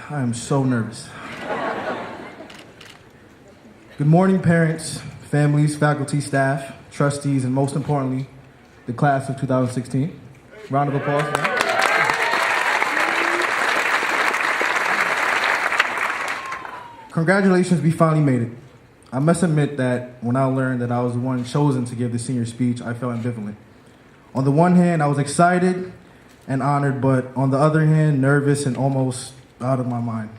I am so nervous. Good morning, parents, families, faculty, staff, trustees, and most importantly, the class of 2016. Round of applause for that. Congratulations, we finally made it. I must admit that when I learned that I was the one chosen to give the senior speech, I felt ambivalent. On the one hand, I was excited and honored, but on the other hand, nervous and almost out of my mind.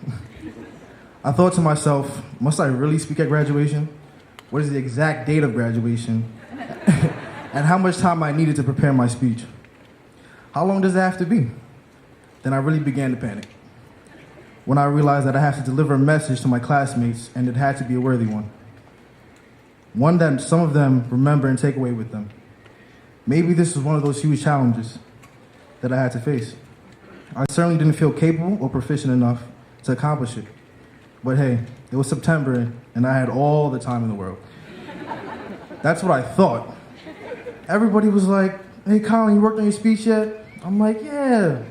I thought to myself, must I really speak at graduation? What is the exact date of graduation? And how much time I needed to prepare my speech? How long does it have to be? Then I really began to panic when I realized that I have to deliver a message to my classmates and it had to be a worthy one. One that some of them remember and take away with them. Maybe this was one of those huge challenges that I had to face. I certainly didn't feel capable or proficient enough to accomplish it. But hey, it was September and I had all the time in the world. That's what I thought. Everybody was like, hey Collin, you worked on your speech yet? I'm like, yeah,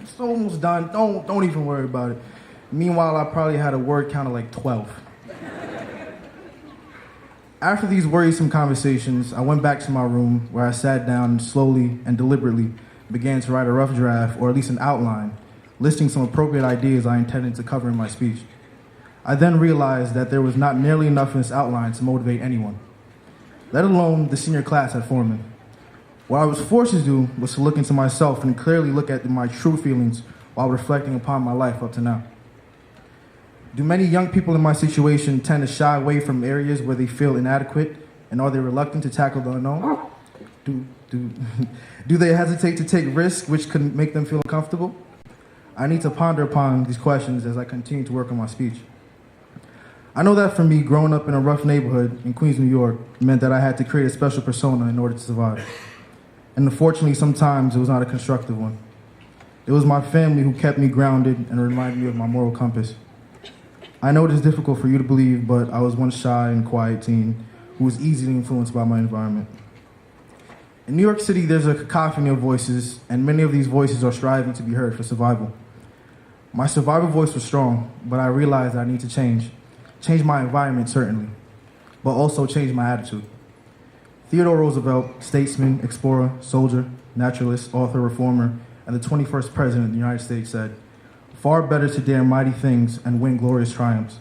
it's almost done. Don't even worry about it. Meanwhile, I probably had a word count of like 12. After these worrisome conversations, I went back to my room where I sat down and slowly and deliberately began to write a rough draft, or at least an outline, listing some appropriate ideas I intended to cover in my speech. I then realized that there was not nearly enough in this outline to motivate anyone, let alone the senior class at Forman. What I was forced to do was to look into myself and clearly look at my true feelings while reflecting upon my life up to now. Do many young people in my situation tend to shy away from areas where they feel inadequate, and are they reluctant to tackle the unknown? Do they hesitate to take risks which could make them feel uncomfortable? I need to ponder upon these questions as I continue to work on my speech. I know that for me, growing up in a rough neighborhood in Queens, New York, meant that I had to create a special persona in order to survive. And unfortunately, sometimes it was not a constructive one. It was my family who kept me grounded and reminded me of my moral compass. I know it is difficult for you to believe, but I was once shy and quiet teen who was easily influenced by my environment. In New York City, there's a cacophony of voices, and many of these voices are striving to be heard for survival. My survival voice was strong, but I realized I need to change my environment, certainly, but also change my attitude. Theodore Roosevelt, statesman, explorer, soldier, naturalist, author, reformer, and the 21st president of the United States said, "Far better to dare mighty things and win glorious triumphs,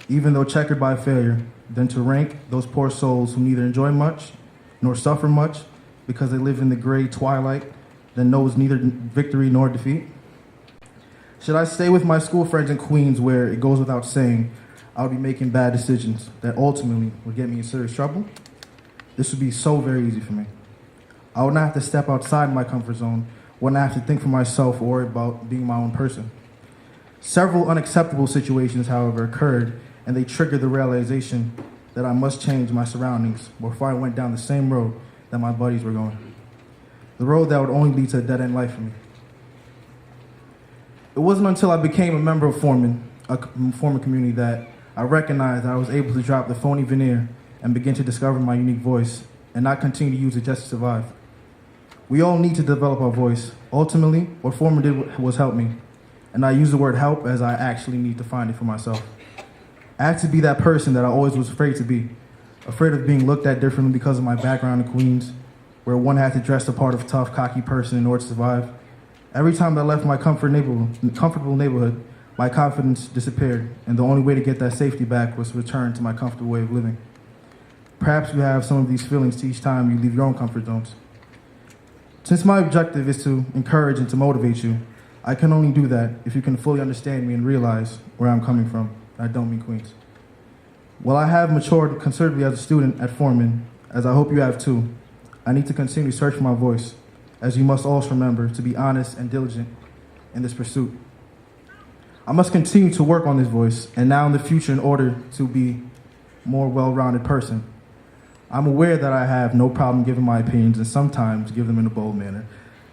even though checkered by failure, than to rank those poor souls who neither enjoy much nor suffer much because they live in the gray twilight that knows neither victory nor defeat." Should I stay with my school friends in Queens where it goes without saying I would be making bad decisions that ultimately would get me in serious trouble? This would be so very easy for me. I would not have to step outside my comfort zone, wouldn't have to think for myself or worry about being my own person. Several unacceptable situations, however, occurred, and they triggered the realization that I must change my surroundings before I went down the same road that my buddies were going. The road that would only lead to a dead-end life for me. It wasn't until I became a member of Forman, a Forman community, that I recognized that I was able to drop the phony veneer and begin to discover my unique voice and not continue to use it just to survive. We all need to develop our voice. Ultimately, what Forman did was help me. And I use the word help as I actually need to find it for myself. I had to be that person that I always was afraid to be, afraid of being looked at differently because of my background in Queens, where one had to dress the part of a tough, cocky person in order to survive. Every time I left my comfortable neighborhood, my confidence disappeared, and the only way to get that safety back was to return to my comfortable way of living. Perhaps you have some of these feelings each time you leave your own comfort zones. Since my objective is to encourage and to motivate you, I can only do that if you can fully understand me and realize where I'm coming from. I don't mean Queens. While I have matured considerably as a student at Forman, as I hope you have too, I need to continue to search for my voice, as you must also remember to be honest and diligent in this pursuit. I must continue to work on this voice, and now in the future, in order to be a more well-rounded person. I'm aware that I have no problem giving my opinions and sometimes give them in a bold manner.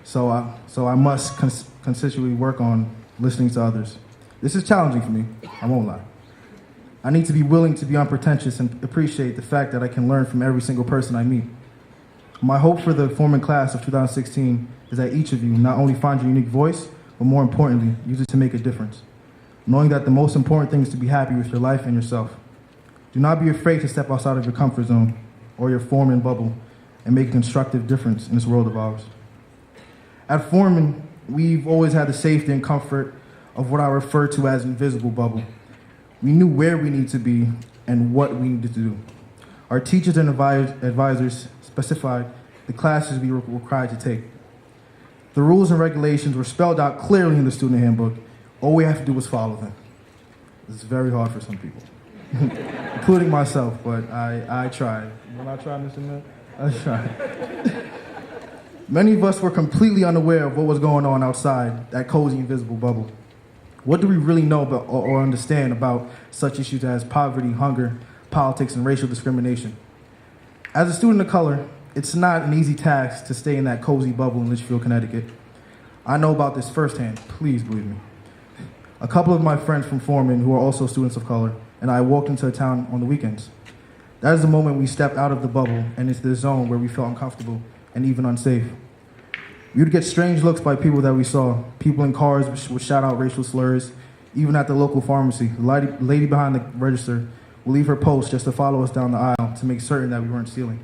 So I must consistently work on listening to others. This is challenging for me, I won't lie. I need to be willing to be unpretentious and appreciate the fact that I can learn from every single person I meet. My hope for the Forman class of 2016 is that each of you not only find your unique voice, but more importantly, use it to make a difference. knowing that the most important thing is to be happy with your life and yourself. Do not be afraid to step outside of your comfort zone or your Forman bubble and make a constructive difference in this world of ours. At Forman, we've always had the safety and comfort of what I refer to as invisible bubble. We knew where we needed to be and what we needed to do. Our teachers and advisors specified the classes we were required to take. The rules and regulations were spelled out clearly in the student handbook. All we have to do was follow them. It's very hard for some people, including myself, but I tried. Will I try, Mr. Mill? I tried. Many of us were completely unaware of what was going on outside that cozy, invisible bubble. What do we really know about or understand about such issues as poverty, hunger, politics, and racial discrimination? As a student of color, it's not an easy task to stay in that cozy bubble in Litchfield, Connecticut. I know about this firsthand, please believe me. A couple of my friends from Forman, who are also students of color, and I walked into a town on the weekends. That is the moment we stepped out of the bubble and into the zone where we felt uncomfortable and even unsafe. We would get strange looks by people that we saw. People in cars would shout out racial slurs. Even at the local pharmacy, the lady behind the register would leave her post just to follow us down the aisle to make certain that we weren't stealing.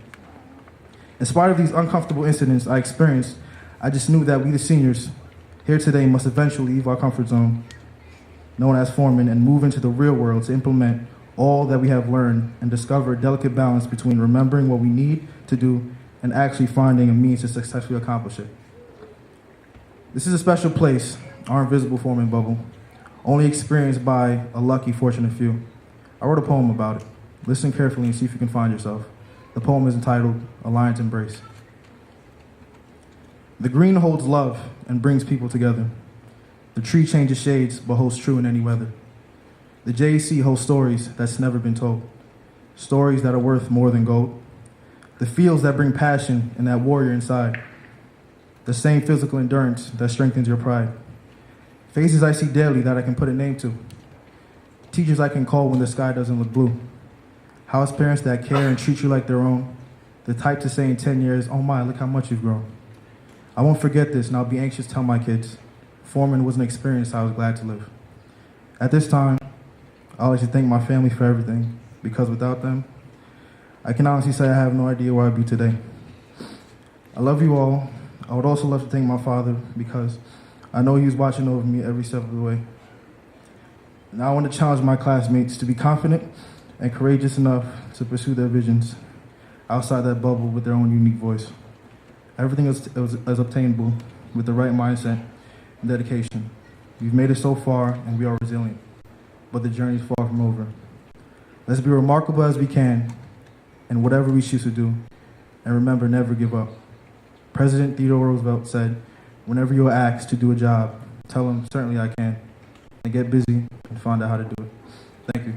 In spite of these uncomfortable incidents I experienced, I just knew that we, the seniors, here today must eventually leave our comfort zone, known as Forman, and move into the real world to implement all that we have learned and discover a delicate balance between remembering what we need to do and actually finding a means to successfully accomplish it. This is a special place, our invisible Forman bubble, only experienced by a lucky, fortunate few. I wrote a poem about it. Listen carefully and see if you can find yourself. The poem is entitled, A Lion's Embrace. The green holds love and brings people together. The tree changes shades, but holds true in any weather. The JC holds stories that's never been told, stories that are worth more than gold. The fields that bring passion and that warrior inside, the same physical endurance that strengthens your pride. Faces I see daily that I can put a name to. Teachers I can call when the sky doesn't look blue. House parents that care and treat you like their own. The type to say in 10 years, oh my, look how much you've grown. I won't forget this, and I'll be anxious to tell my kids. Forman was an experience I was glad to live. At this time, I'd like to thank my family for everything, because without them, I can honestly say I have no idea where I'd be today. I love you all. I would also love to thank my father, because I know he was watching over me every step of the way. Now I want to challenge my classmates to be confident and courageous enough to pursue their visions outside that bubble with their own unique voice. Everything is obtainable with the right mindset and dedication. We've made it so far and we are resilient, but the journey is far from over. Let's be remarkable as we can in whatever we choose to do, and remember, never give up. President Theodore Roosevelt said, whenever you're asked to do a job, tell them, certainly I can, and get busy and find out how to do it. Thank you.